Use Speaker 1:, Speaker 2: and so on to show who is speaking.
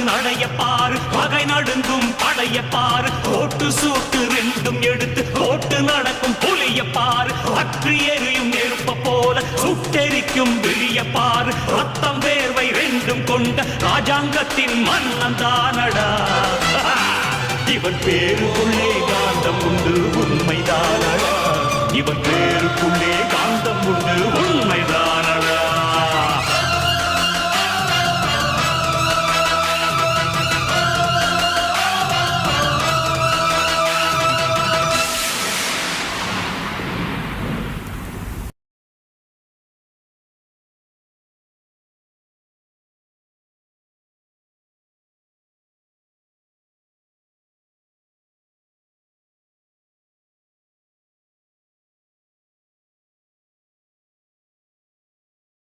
Speaker 1: நடைய பாரு பகை நடுங்கும் படைய பாரு கோட்டு சூட்டு ரெண்டும் எடுத்து கோட்டு நடக்கும் புலிய பாரு அற்றி எரியும் நெருப்ப போல சுட்டெரிக்கும் விழிய பாரு ரத்தம் வேர்வை ரெண்டும் கொண்ட ராஜாங்கத்தின் மன்னன் தானடா இவன் பேருக்குள்ளே காந்தம் உண்டு உண்மைதானடா இவன் பேருக்குள்ளே காந்தம் உண்டு உண்மைதான்